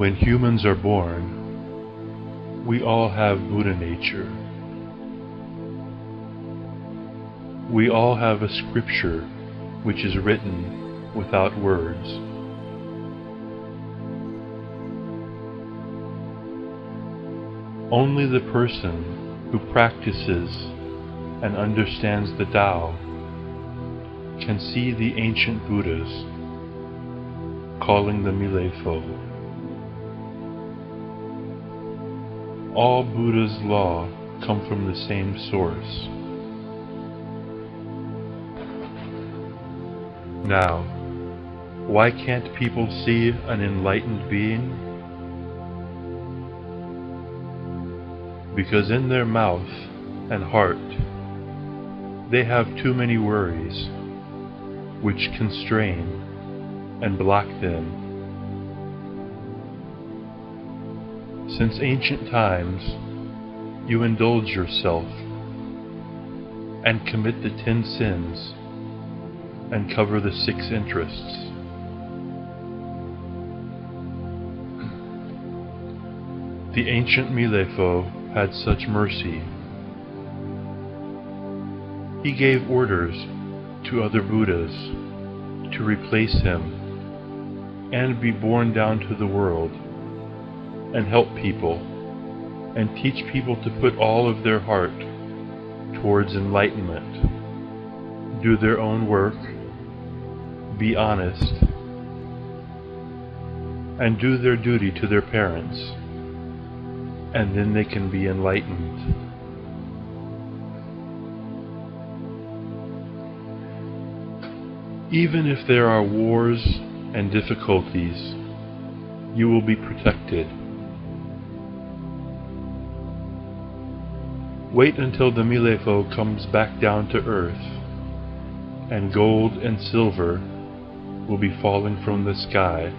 When humans are born, we all have Buddha nature. We all have a scripture which is written without words. Only the person who practices and understands the Tao can see the ancient Buddhas calling the Milefo. All Buddha's law come from the same source. Now, why can't people see an enlightened being? Because in their mouth and heart they have too many worries, which constrain and block them. Since ancient times, you indulge yourself and commit the 10 sins and cover the 6 interests. The ancient Milefo had such mercy. He gave orders to other Buddhas to replace him and be born down to the world and help people and teach people to put all of their heart towards enlightenment, do their own work, be honest, and do their duty to their parents, and then they can be enlightened. Even if there are wars and difficulties, you will be protected. Wait until the Milefo comes back down to earth, and gold and silver will be falling from the sky.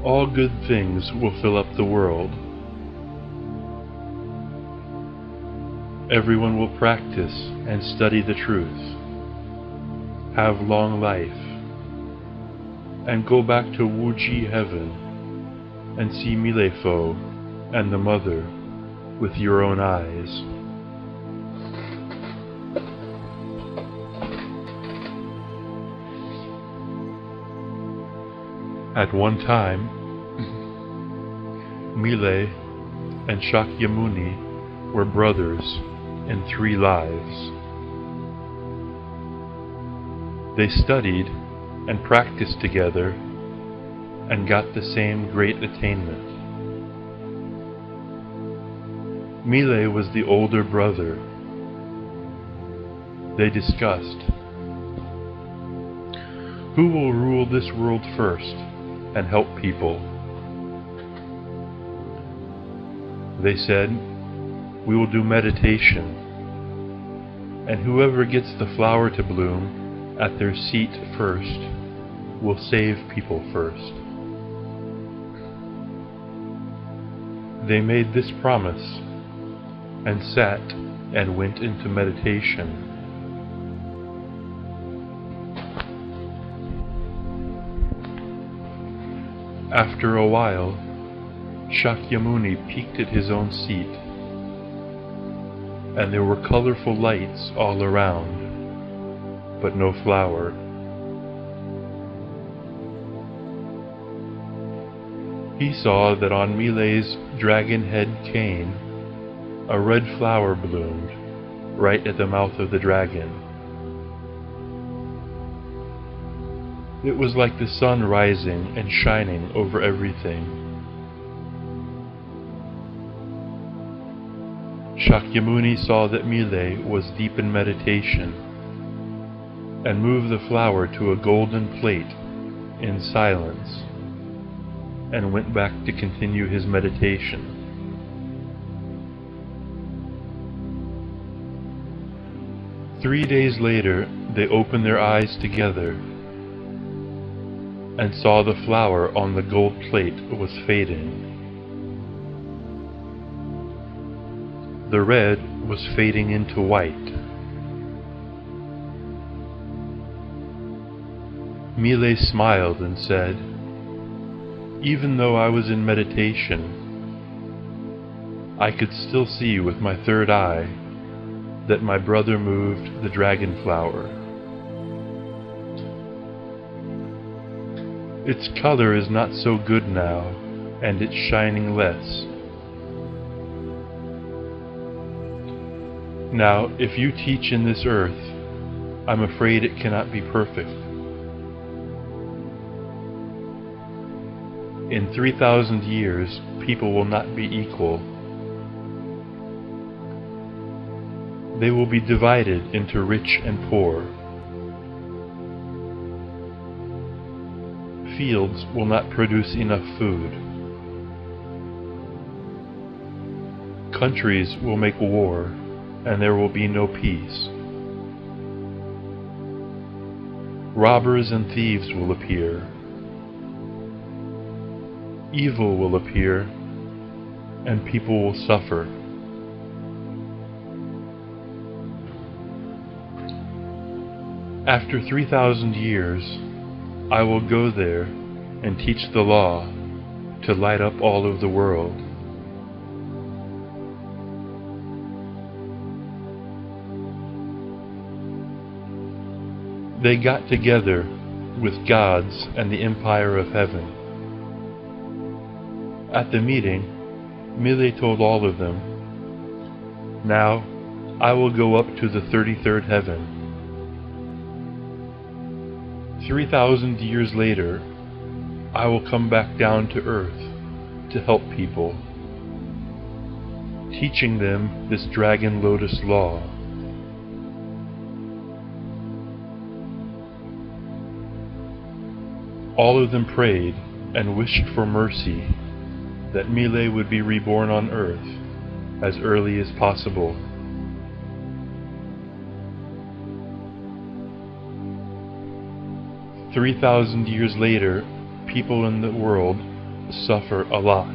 All good things will fill up the world. Everyone will practice and study the truth, have long life, and go back to Wuji heaven and see Milefo and the Mother with your own eyes. At one time, Mile and Shakyamuni were brothers in 3 lives. They studied and practiced together and got the same great attainment. Mile was the older brother. They discussed, who will rule this world first and help people? They said, we will do meditation, and whoever gets the flower to bloom at their seat first will save people first. They made this promise and sat and went into meditation. After a while, Shakyamuni peeked at his own seat, and there were colorful lights all around, but no flower. He saw that on Mile's dragon head cane, a red flower bloomed right at the mouth of the dragon. It was like the sun rising and shining over everything. Shakyamuni saw that Mile was deep in meditation and moved the flower to a golden plate in silence and went back to continue his meditation. Three days later, they opened their eyes together and saw the flower on the gold plate was fading. The red was fading into white. Mile smiled and said, "Even though I was in meditation, I could still see with my third eye that my brother moved the dragon flower. Its color is not so good now, and it's shining less. Now, if you teach in this earth, I'm afraid it cannot be perfect. In 3,000 years, people will not be equal. They will be divided into rich and poor. Fields will not produce enough food. Countries will make war, and there will be no peace. Robbers and thieves will appear. Evil will appear, and people will suffer. After 3,000 years, I will go there and teach the law to light up all of the world. They got together with gods and the empire of heaven. At the meeting, Mile told all of them, "Now I will go up to the 33rd heaven. 3,000 years later, I will come back down to earth to help people, teaching them this dragon lotus law." All of them prayed and wished for mercy, that Mile would be reborn on earth as early as possible. "3,000 years later, people in the world suffer a lot.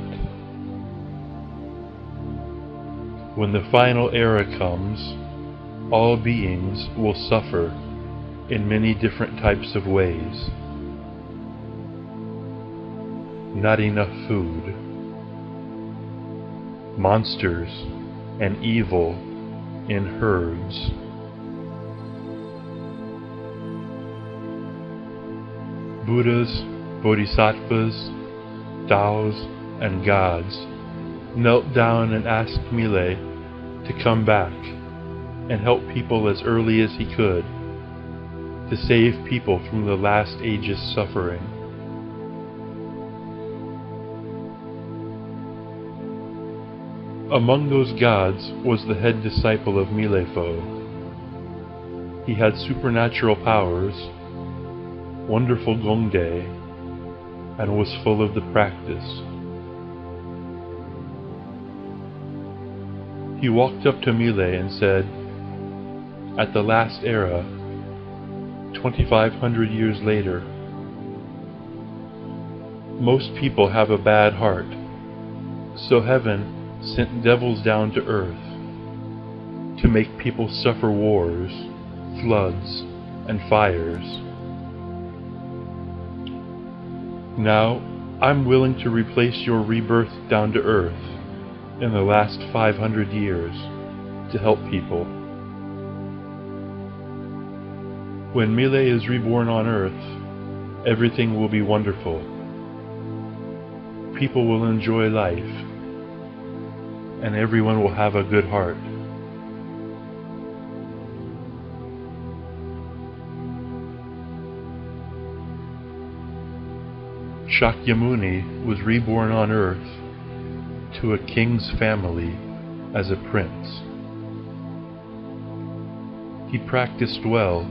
When the final era comes, all beings will suffer in many different types of ways. Not enough food, monsters and evil in herds, Buddhas, Bodhisattvas, Taos, and gods knelt down and asked Mile to come back and help people as early as he could, to save people from the last age's suffering. Among those gods was the head disciple of Milefo. He had supernatural powers, wonderful Gongde, and was full of the practice. He walked up to Mile and said, "At the last era, 2,500 years later, most people have a bad heart, so heaven sent devils down to earth to make people suffer wars, floods, and fires. Now, I'm willing to replace your rebirth down to earth in the last 500 years to help people. When Mile is reborn on earth, everything will be wonderful. People will enjoy life, and everyone will have a good heart." Shakyamuni was reborn on earth to a king's family as a prince. He practiced well,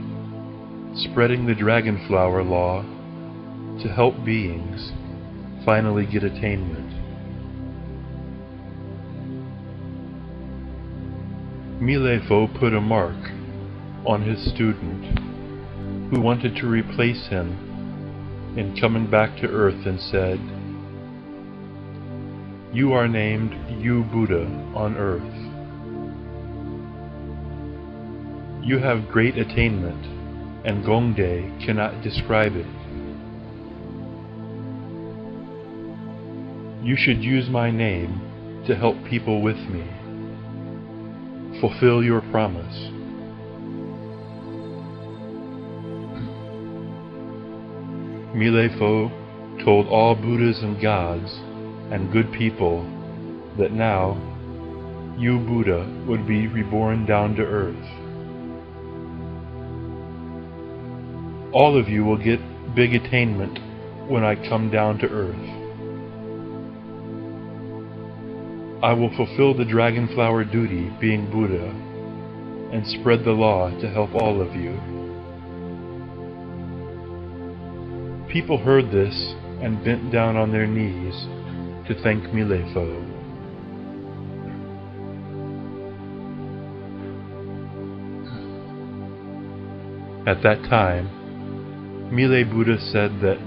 spreading the dragon flower law to help beings finally get attainment. Milefo put a mark on his student who wanted to replace him in coming back to earth and said, "You are named You Buddha on earth. You have great attainment, and Gongde cannot describe it. You should use my name to help people with me. Fulfill your promise. Milepo told all Buddhas and gods and good people that now you, Buddha, would be reborn down to earth. All of you will get big attainment when I come down to earth. I will fulfill the dragonflower duty being Buddha and spread the law to help all of you. People heard this and bent down on their knees to thank Milepo. At that time, Mile Buddha said that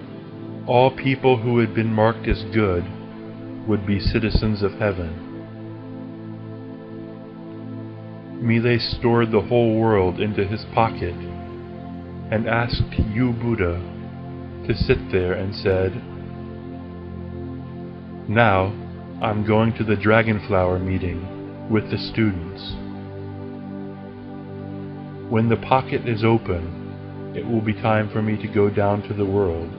all people who had been marked as good would be citizens of heaven. Mile stored the whole world into his pocket and asked you, Buddha, to sit there and said, "Now I'm going to the dragonflower meeting with the students. When the pocket is open, it will be time for me to go down to the world.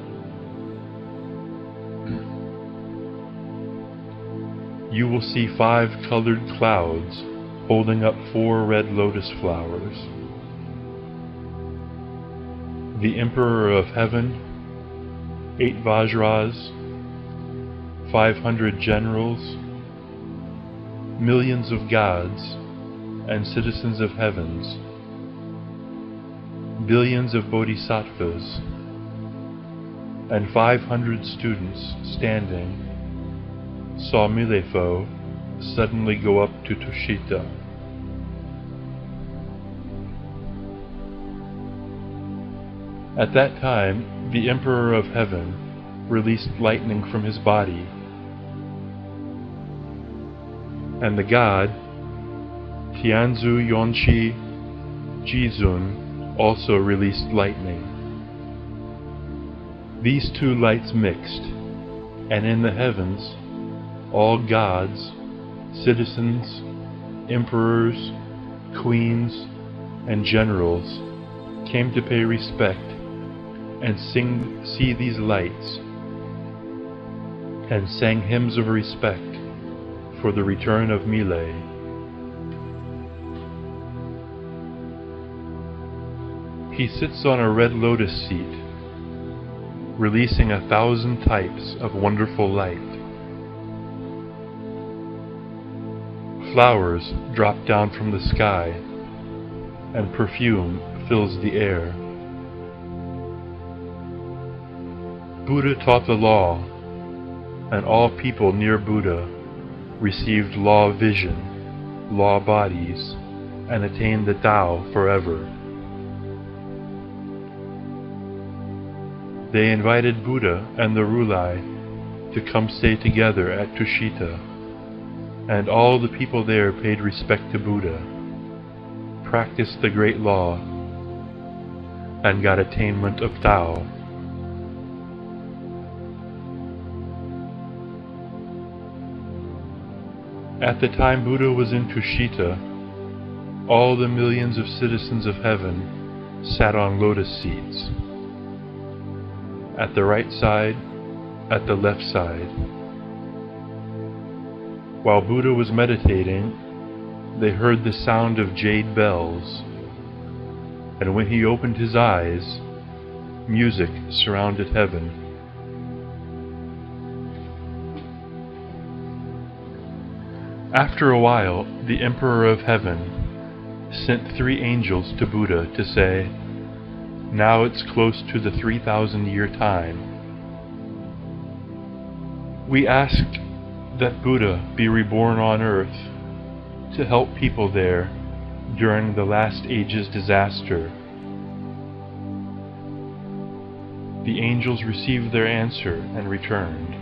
You will see 5 colored clouds holding up 4 red lotus flowers. The Emperor of Heaven, 8 Vajras, 500 generals, millions of gods and citizens of heavens, billions of bodhisattvas, and 500 students standing saw Milepo suddenly go up to Tushita. At that time, the Emperor of Heaven released lightning from his body, and the god Tianzu Yonshi Jizun also released lightning. These 2 lights mixed, and in the heavens all gods, citizens, emperors, queens, and generals came to pay respect and see these lights, and sang hymns of respect for the return of Mile. He sits on a red lotus seat, releasing 1,000 types of wonderful light. Flowers drop down from the sky, and perfume fills the air. Buddha taught the law, and all people near Buddha received law vision, law bodies, and attained the Tao forever. They invited Buddha and the Rulai to come stay together at Tushita, and all the people there paid respect to Buddha, practiced the great law, and got attainment of Tao. At the time Buddha was in Tushita, all the millions of citizens of heaven sat on lotus seats, at the right side, at the left side. While Buddha was meditating, they heard the sound of jade bells, and when he opened his eyes, music surrounded heaven. After a while, the Emperor of Heaven sent 3 angels to Buddha to say, "Now it's close to the 3,000-year time. We ask that Buddha be reborn on earth to help people there during the last age's disaster." The angels received their answer and returned.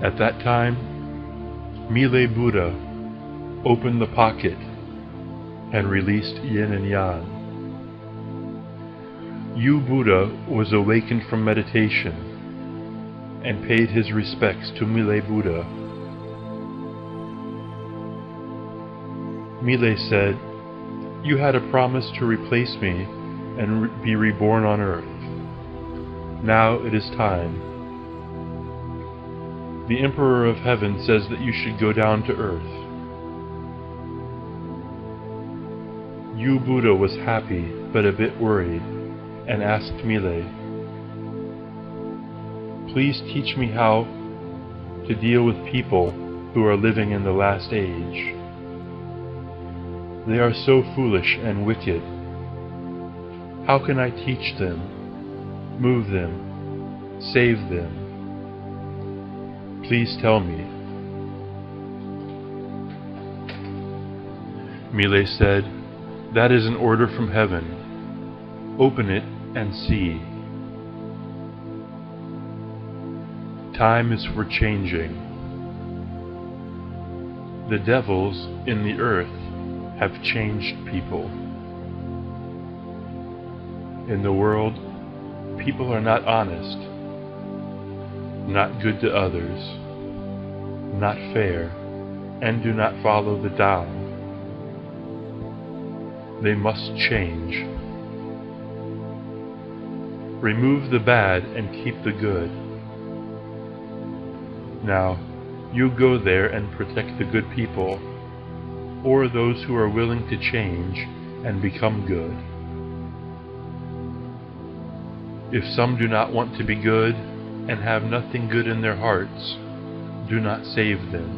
At that time, Mile Buddha opened the pocket and released yin and yang. Yu Buddha was awakened from meditation and paid his respects to Mile Buddha. Mile said, "You had a promise to replace me and be reborn on earth. Now it is time. The Emperor of Heaven says that you should go down to earth." Yu Buddha was happy but a bit worried and asked Mile, "Please teach me how to deal with people who are living in the last age. They are so foolish and wicked. How can I teach them, move them, save them? Please tell me." Mile said, "That is an order from heaven. Open it and see. Time is for changing. The devils in the earth have changed people. In the world, people are not honest, not good to others, not fair, and do not follow the Tao. They must change. Remove the bad and keep the good. Now, you go there and protect the good people, or those who are willing to change and become good. If some do not want to be good and have nothing good in their hearts, do not save them.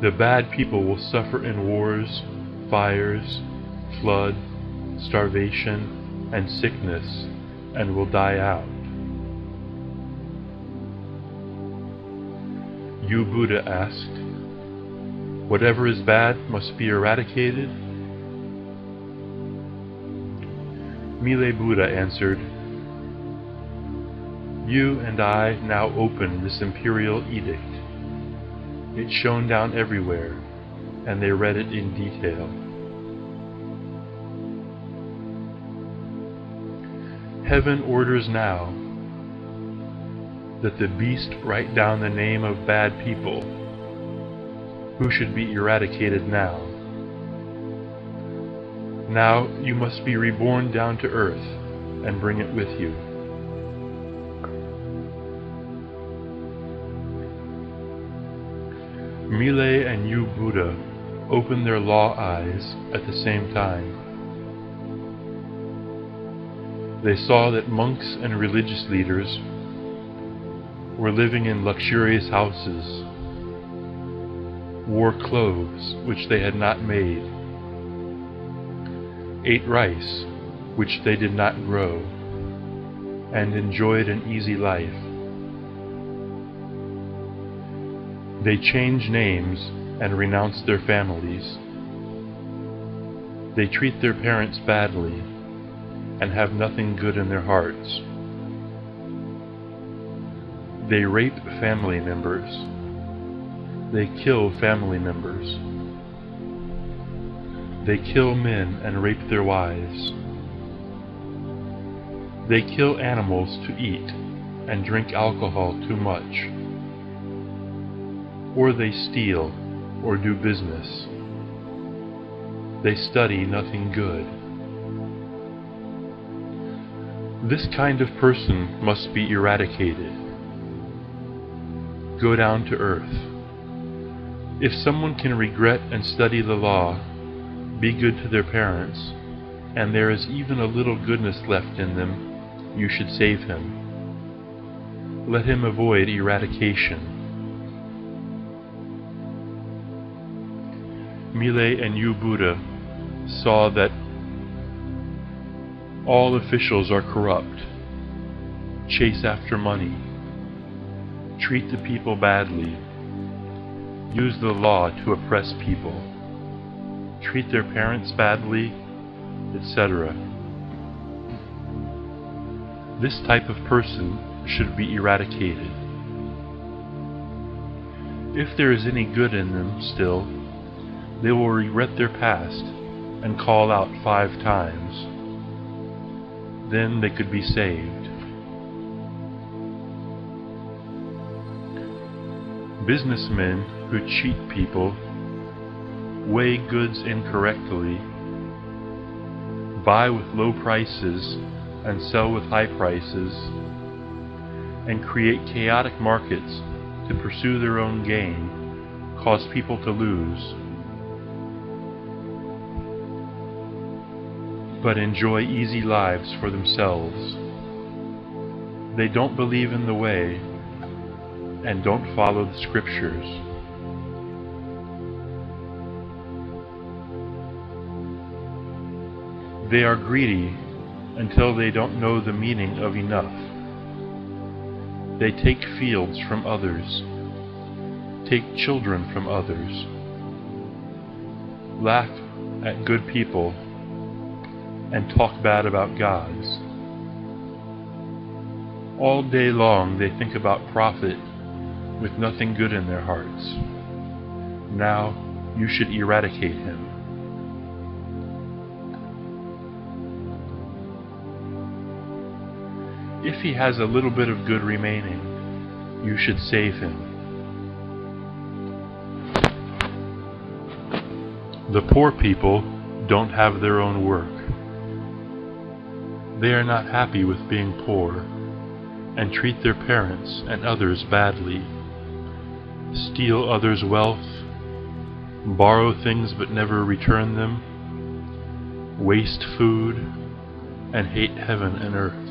The bad people will suffer in wars, fires, flood, starvation, and sickness, and will die out." Yu Buddha asked, "Whatever is bad must be eradicated?" Mile Buddha answered, "You and I now open this imperial edict. It shone down everywhere, and they read it in detail. Heaven orders now that the beast write down the name of bad people who should be eradicated now. Now you must be reborn down to earth and bring it with you." Mile and Yu Buddha opened their law eyes at the same time. They saw that monks and religious leaders were living in luxurious houses, wore clothes which they had not made, ate rice which they did not grow, and enjoyed an easy life. They change names and renounce their families. They treat their parents badly and have nothing good in their hearts. They rape family members. They kill family members. They kill men and rape their wives. They kill animals to eat and drink alcohol too much. Or they steal or do business. They study nothing good. This kind of person must be eradicated. Go down to earth. If someone can regret and study the law, be good to their parents, and there is even a little goodness left in them, you should save him. Let him avoid eradication. Mile and Yu Buddha saw that all officials are corrupt, chase after money, treat the people badly, use the law to oppress people, treat their parents badly, etc. This type of person should be eradicated. If there is any good in them still, they will regret their past and call out 5 times, Then they could be saved. Businessmen who cheat people, weigh goods incorrectly, buy with low prices and sell with high prices, and create chaotic markets to pursue their own gain, cause people to lose, but enjoy easy lives for themselves. They don't believe in the way and don't follow the scriptures. They are greedy until they don't know the meaning of enough. They take fields from others, take children from others, laugh at good people, and talk bad about gods. All day long they think about profit with nothing good in their hearts. Now you should eradicate him. If he has a little bit of good remaining, you should save him. The poor people don't have their own work. They are not happy with being poor and treat their parents and others badly, steal others' wealth, borrow things but never return them, waste food, and hate heaven and earth.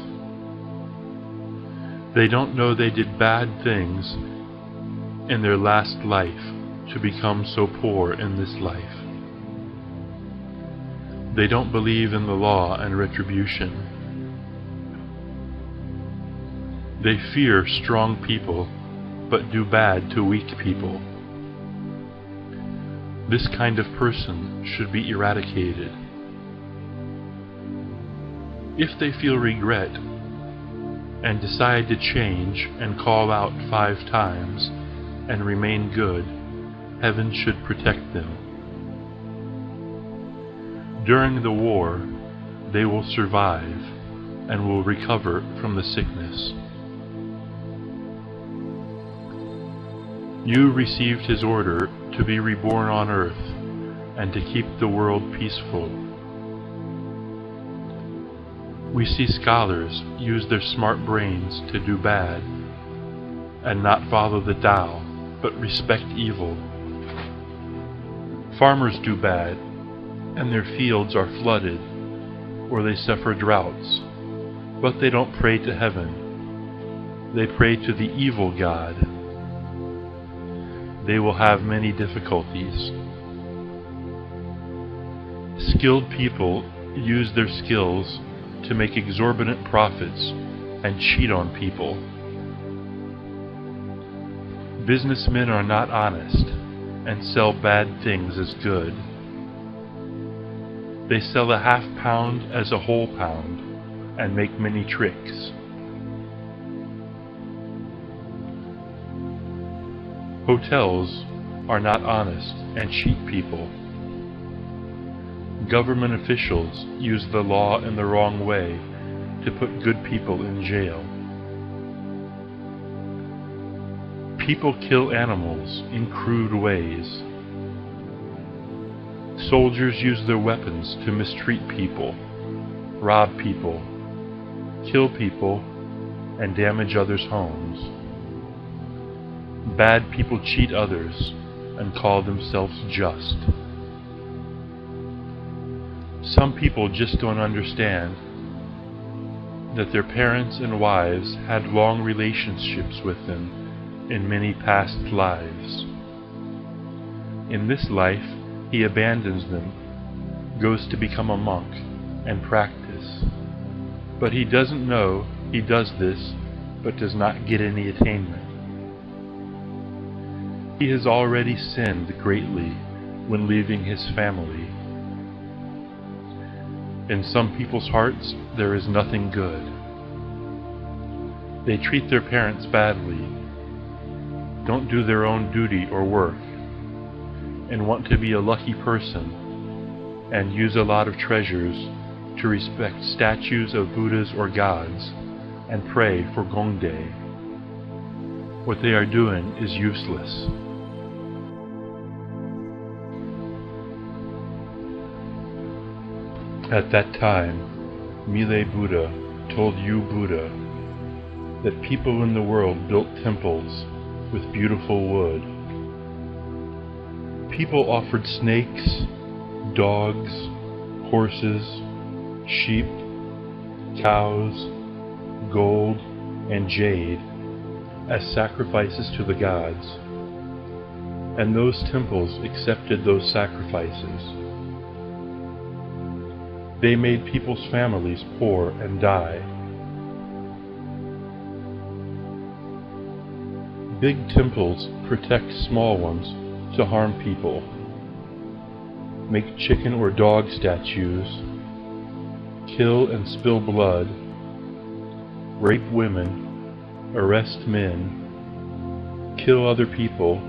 They don't know they did bad things in their last life to become so poor in this life. They don't believe in the law and retribution. They fear strong people, but do bad to weak people. This kind of person should be eradicated. If they feel regret and decide to change and call out 5 times and remain good, heaven should protect them. During the war, they will survive and will recover from the sickness. You received his order to be reborn on earth and to keep the world peaceful. We see scholars use their smart brains to do bad and not follow the Tao, but respect evil. Farmers do bad and their fields are flooded or they suffer droughts, but they don't pray to heaven. They pray to the evil God. They will have many difficulties. Skilled people use their skills to make exorbitant profits and cheat on people. Businessmen are not honest and sell bad things as good. They sell a half pound as a whole pound and make many tricks. Hotels are not honest and cheat people. Government officials use the law in the wrong way to put good people in jail. People kill animals in crude ways. Soldiers use their weapons to mistreat people, rob people, kill people, and damage others' homes. Bad people cheat others and call themselves just. Some people just don't understand that their parents and wives had long relationships with them in many past lives. In this life, he abandons them, goes to become a monk, and practice. But he doesn't know he does this, but does not get any attainment. He has already sinned greatly when leaving his family. In some people's hearts, there is nothing good. They treat their parents badly, don't do their own duty or work, and want to be a lucky person and use a lot of treasures to respect statues of Buddhas or gods and pray for Gongdae. What they are doing is useless. At that time, Mile Buddha told Yu Buddha that people in the world built temples with beautiful wood. People offered snakes, dogs, horses, sheep, cows, gold, and jade as sacrifices to the gods, and those temples accepted those sacrifices. They made people's families poor and die. Big temples protect small ones to harm people, make chicken or dog statues, kill and spill blood, rape women, arrest men, kill other people,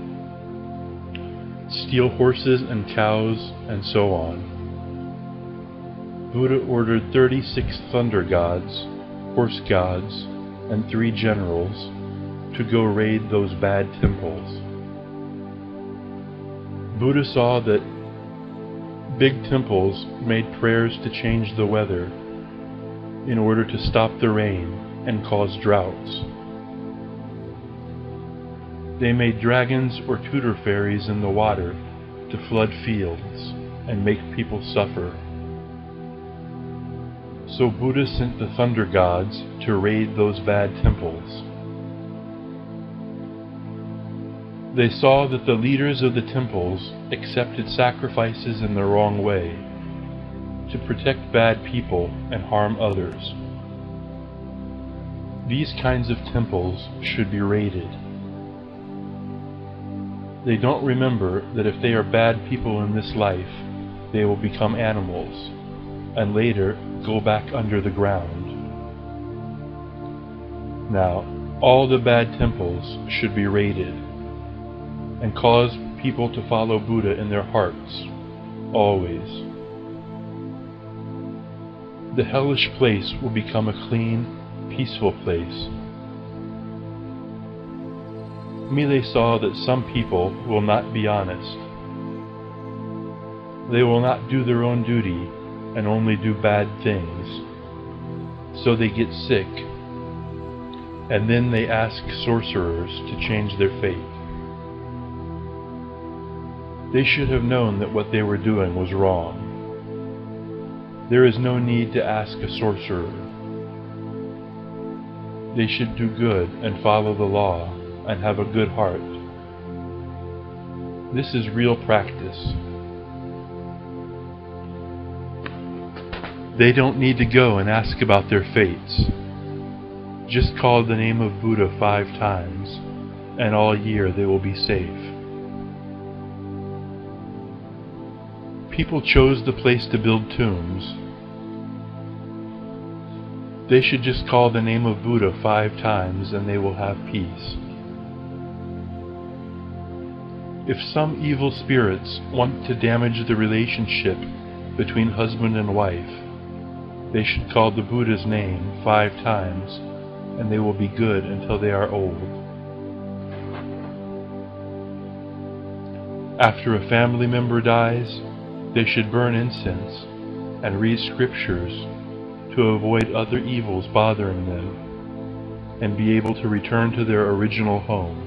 steal horses and cows, and so on. Buddha ordered 36 thunder gods, horse gods, and 3 generals to go raid those bad temples. Buddha saw that big temples made prayers to change the weather in order to stop the rain and cause droughts. They made dragons or tutor fairies in the water to flood fields and make people suffer. So Buddha sent the thunder gods to raid those bad temples. They saw that the leaders of the temples accepted sacrifices in the wrong way, to protect bad people and harm others. These kinds of temples should be raided. They don't remember that if they are bad people in this life, they will become animals, and later go back under the ground. Now, all the bad temples should be raided, and cause people to follow Buddha in their hearts, always. The hellish place will become a clean, peaceful place. Mile saw that some people will not be honest. They will not do their own duty and only do bad things. So they get sick, and then they ask sorcerers to change their fate. They should have known that what they were doing was wrong. There is no need to ask a sorcerer. They should do good and follow the law and have a good heart. This is real practice. They don't need to go and ask about their fates. Just call the name of Buddha 5 times, and all year they will be safe. People chose the place to build tombs. They should just call the name of Buddha 5 times and they will have peace. If some evil spirits want to damage the relationship between husband and wife, they should call the Buddha's name 5 times and they will be good until they are old. After a family member dies, they should burn incense and read scriptures to avoid other evils bothering them and be able to return to their original home.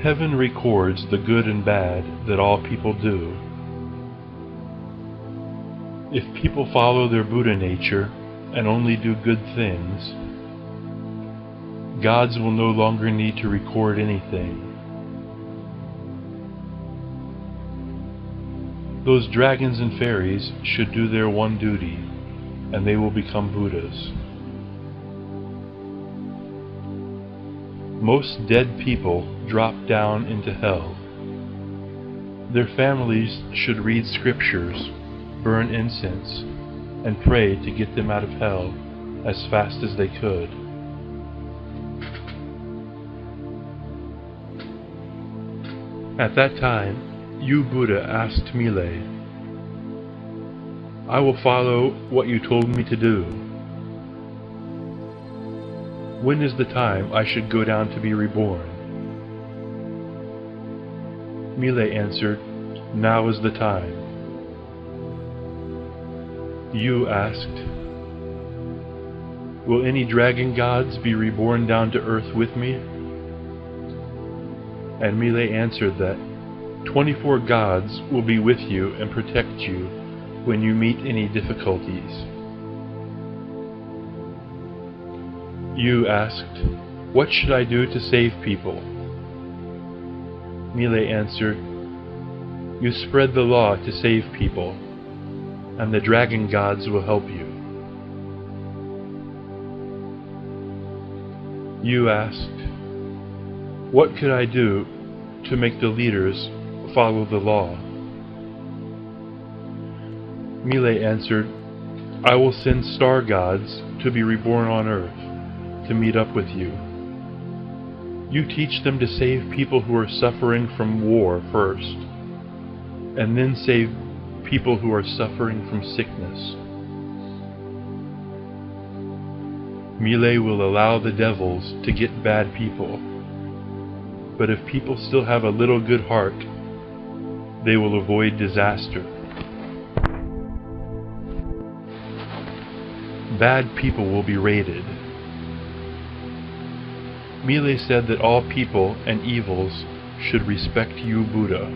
Heaven records the good and bad that all people do. If people follow their Buddha nature and only do good things, gods will no longer need to record anything. Those dragons and fairies should do their one duty, and they will become Buddhas. Most dead people drop down into hell. Their families should read scriptures, burn incense, and pray to get them out of hell as fast as they could. At that time, You, Buddha, asked Mile, I will follow what you told me to do. When is the time I should go down to be reborn? Mile answered, Now is the time. You asked, Will any dragon gods be reborn down to earth with me? And Mile answered that 24 gods will be with you and protect you when you meet any difficulties. You asked, What should I do to save people? Mile answered, You spread the law to save people, and the dragon gods will help you. You asked, What could I do to make the leaders follow the law? Mile answered, I will send star gods to be reborn on earth to meet up with you. You teach them to save people who are suffering from war first, and then save people who are suffering from sickness. Mile will allow the devils to get bad people, but if people still have a little good heart, they will avoid disaster. Bad people will be raided. Mile said that all people and evils should respect you, Buddha.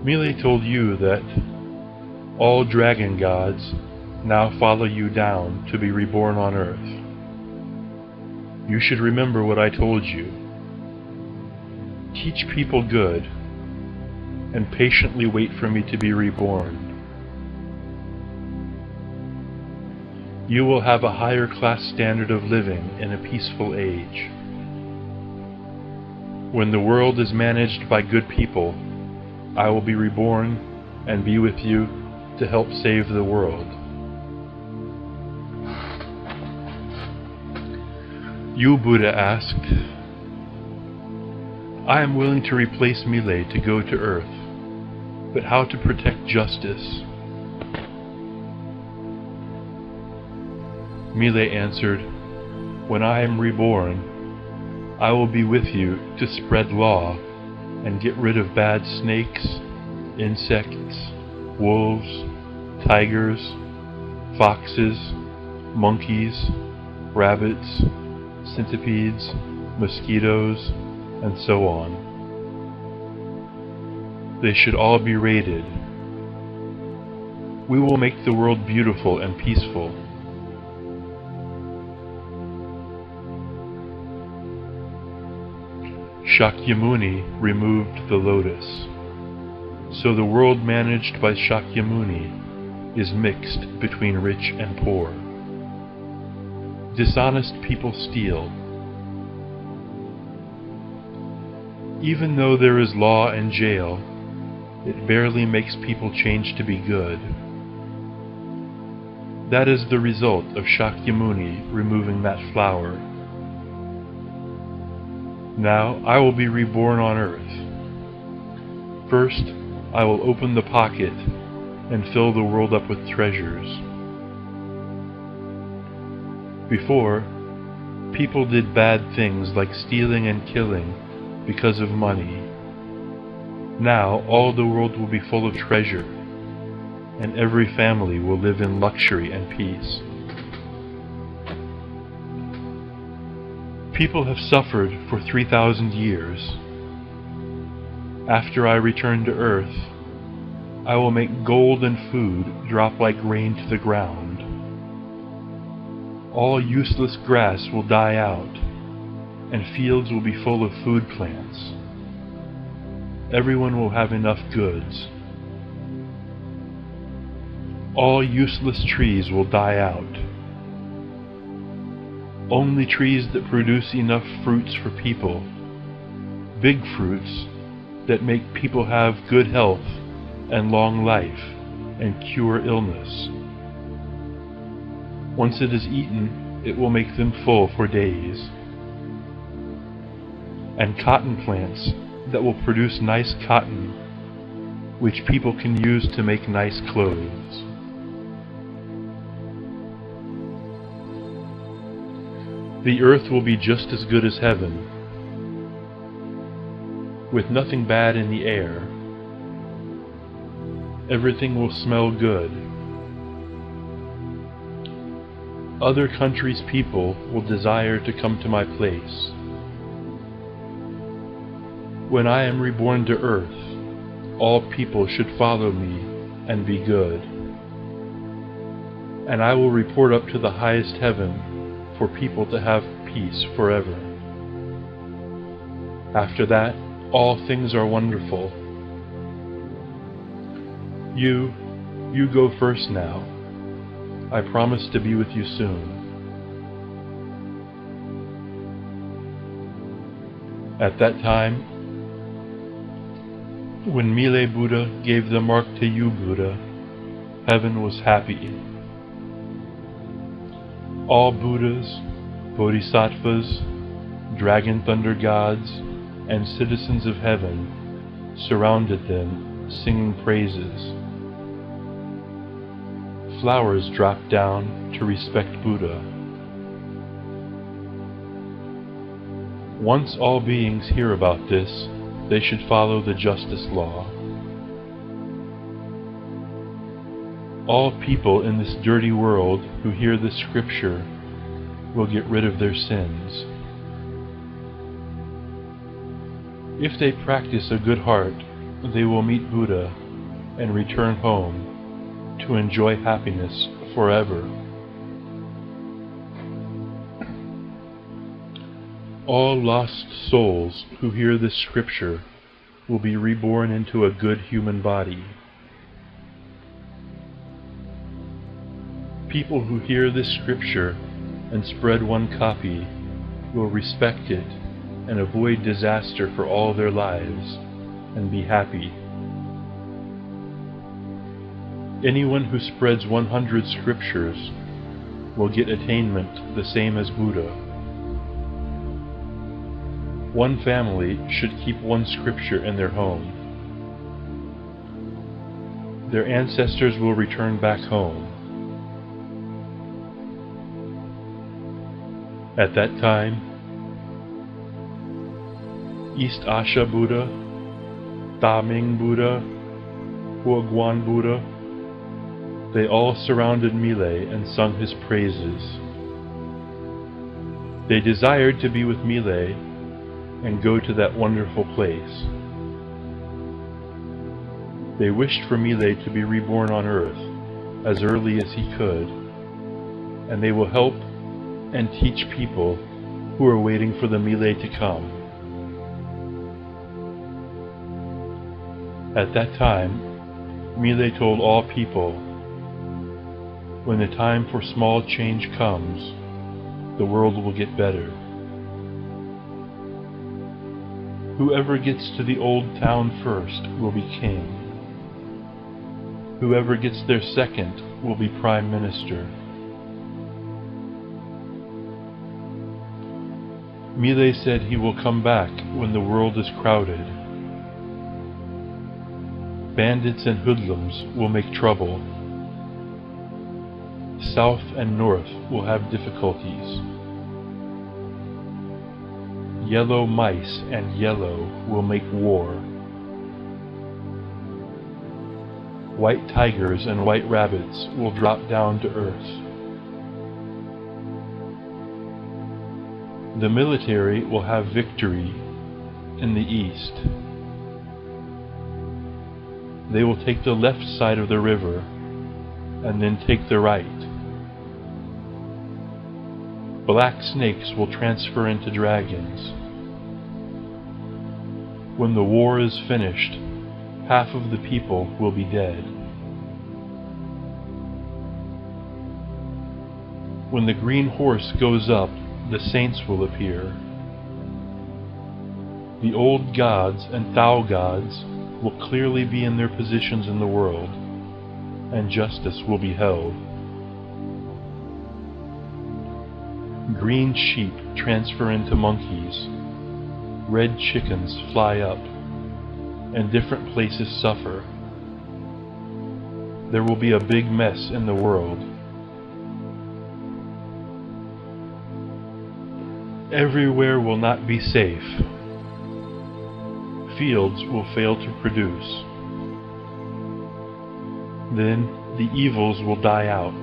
Mile told you that all dragon gods now follow you down to be reborn on earth. You should remember what I told you. Teach people good, and patiently wait for me to be reborn. You will have a higher class standard of living in a peaceful age. When the world is managed by good people, I will be reborn and be with you to help save the world. You, Buddha, asked, I am willing to replace Mile to go to earth, but how to protect justice? Mile answered, When I am reborn, I will be with you to spread law and get rid of bad snakes, insects, wolves, tigers, foxes, monkeys, rabbits, centipedes, mosquitoes, and so on. They should all be raided. We will make the world beautiful and peaceful. Shakyamuni removed the lotus. So the world managed by Shakyamuni is mixed between rich and poor. Dishonest people steal. Even though there is law and jail, it barely makes people change to be good. That is the result of Shakyamuni removing that flower. Now I will be reborn on earth. First, I will open the pocket and fill the world up with treasures. Before, people did bad things like stealing and killing because of money. Now all the world will be full of treasure, and every family will live in luxury and peace. People have suffered for 3,000 years. After I return to earth, I will make gold and food drop like rain to the ground. All useless grass will die out, and fields will be full of food plants. Everyone will have enough goods. All useless trees will die out. Only trees that produce enough fruits for people, big fruits that make people have good health and long life and cure illness. Once it is eaten, it will make them full for days. And cotton plants that will produce nice cotton, which people can use to make nice clothes. The earth will be just as good as heaven, with nothing bad in the air. Everything will smell good. Other countries' people will desire to come to my place. When I am reborn to earth, all people should follow me and be good. And I will report up to the highest heaven for people to have peace forever. After that, all things are wonderful. You go first now. I promise to be with you soon. At that time, when Mile Buddha gave the mark to you, Buddha, heaven was happy. All Buddhas, Bodhisattvas, dragon thunder gods, and citizens of heaven surrounded them, singing praises. Flowers dropped down to respect Buddha. Once all beings hear about this, they should follow the justice law. All people in this dirty world who hear this scripture will get rid of their sins. If they practice a good heart, they will meet Buddha and return home to enjoy happiness forever. All lost souls who hear this scripture will be reborn into a good human body. People who hear this scripture and spread one copy will respect it and avoid disaster for all their lives and be happy. Anyone who spreads 100 scriptures will get attainment the same as Buddha. One family should keep one scripture in their home. Their ancestors will return back home. At that time, East Asha Buddha, Taming Buddha, Huaguan Buddha, they all surrounded Mile and sung his praises. They desired to be with Mile and go to that wonderful place. They wished for Mile to be reborn on earth as early as he could, and they will help and teach people who are waiting for the Mile to come. At that time, Mile told all people, when the time for small change comes, the world will get better. Whoever gets to the old town first will be king. Whoever gets there second will be prime minister. Mile said he will come back when the world is crowded. Bandits and hoodlums will make trouble. South and North will have difficulties. Yellow mice and yellow will make war. White tigers and white rabbits will drop down to earth. The military will have victory in the east. They will take the left side of the river and then take the right. Black snakes will transfer into dragons. When the war is finished, half of the people will be dead. When the green horse goes up, the saints will appear. The old gods and Tao gods will clearly be in their positions in the world, and justice will be held. Green sheep transfer into monkeys. Red chickens fly up. and different places suffer. There will be a big mess in the world. Everywhere will not be safe. Fields will fail to produce. Then the evils will die out.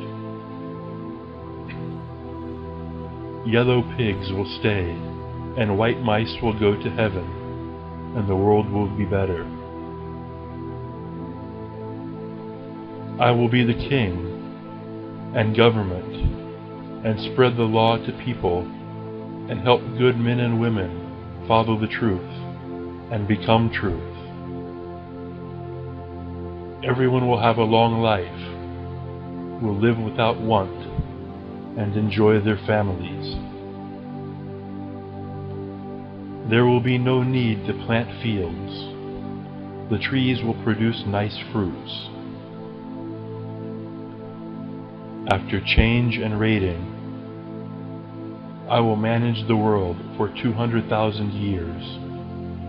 Yellow pigs will stay, and white mice will go to heaven, and the world will be better. I will be the king and government, and spread the law to people, and help good men and women follow the truth and become truth. Everyone will have a long life, will live without want, and enjoy their families. There will be no need to plant fields. The trees will produce nice fruits. After change and raiding, I will manage the world for 200,000 years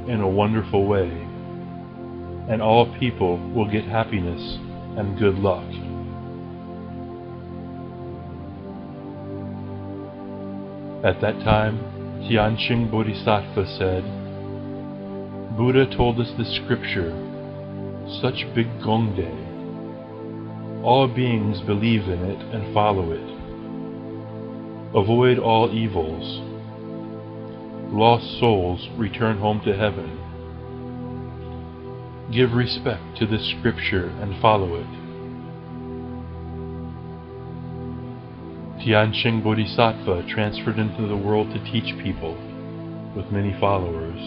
in a wonderful way, and all people will get happiness and good luck. At that time, Tianqing Bodhisattva said, Buddha told us the scripture, such big gong day. All beings believe in it and follow it. Avoid all evils. Lost souls return home to heaven. Give respect to this scripture and follow it. Tianqing Bodhisattva transferred into the world to teach people, with many followers.